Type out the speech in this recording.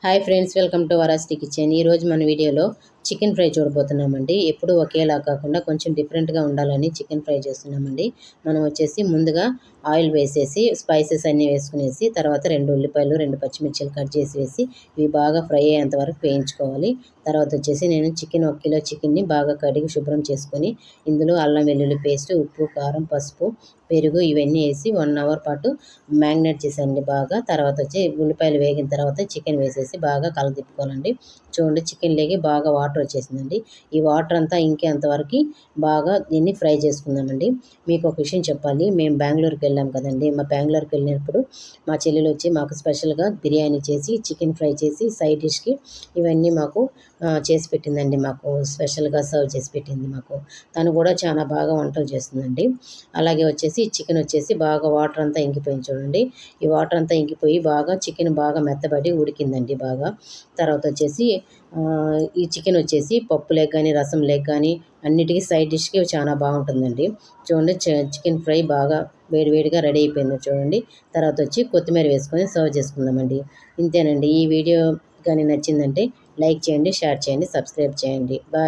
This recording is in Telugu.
హాయ్ ఫ్రెండ్స్, వెల్కమ్ టు వరాసిటీ కిచెన్. ఈరోజు మన వీడియోలో చికెన్ ఫ్రై చూడబోతున్నామండి. ఎప్పుడు ఒకేలా కాకుండా కొంచెం డిఫరెంట్గా ఉండాలని చికెన్ ఫ్రై చేస్తున్నామండి. మనం వచ్చేసి ముందుగా ఆయిల్ వేసేసి స్పైసెస్ అన్నీ వేసుకునేసి తర్వాత 2 ఉల్లిపాయలు 2 పచ్చిమిర్చిలు కట్ చేసి వేసి ఇవి బాగా ఫ్రై అయ్యేంత వరకు వేయించుకోవాలి. తర్వాత వచ్చేసి నేను 1 కిలో చికెన్ని బాగా కడిగి శుభ్రం చేసుకొని ఇందులో అల్లం వెల్లుల్లి పేస్ట్, ఉప్పు, కారం, పసుపు, పెరుగు ఇవన్నీ వేసి 1 అవర్ పాటు మ్యాగ్నేట్ చేశానండి బాగా. తర్వాత వచ్చి ఉల్లిపాయలు వేగిన తర్వాత చికెన్ వేసేసి బాగా కలదిప్పుకోవాలండి. చూడండి, చికెన్లోకి బాగా వాటర్ వచ్చేసిందండి. ఈ వాటర్ అంతా ఇంకేంతవరకు బాగా దీన్ని ఫ్రై చేసుకుందామండి. మీకు ఒక విషయం చెప్పాలి, మేము బెంగళూరుకి వెళ్ళాం కదండి. బెంగళూరుకి వెళ్ళినప్పుడు మా చెల్లెలు వచ్చి మాకు స్పెషల్గా బిర్యానీ చేసి చికెన్ ఫ్రై చేసి సైడ్ డిష్కి ఇవన్నీ మాకు చేసి పెట్టిందండి. మాకు స్పెషల్గా సర్వ్ చేసి పెట్టింది మాకు. తను కూడా చాలా బాగా వంటలు చేస్తుందండి. అలాగే వచ్చేసి చికెన్ వచ్చేసి బాగా వాటర్ అంతా ఇంకిపోయింది చూడండి. ఈ వాటర్ అంతా ఇంకిపోయి బాగా చికెన్ బాగా మెత్తబడి ఉడికిందండి బాగా. తర్వాత వచ్చేసి ఈ చికెన్ వచ్చేసి పప్పులేకి కానీ రసంలేకి కానీ అన్నిటికీ సైడ్ డిష్కి చాలా బాగుంటుందండి. చూడండి, చికెన్ ఫ్రై బాగా వేడివేడిగా రెడీ అయిపోయింది చూడండి. తర్వాత వచ్చి కొత్తిమీర వేసుకొని సర్వ్ చేసుకుందామండి. ఇంతేనండి. ఈ వీడియో కానీ నచ్చిందంటే లైక్ చేయండి, షేర్ చేయండి, సబ్స్క్రైబ్ చేయండి. బాయ్.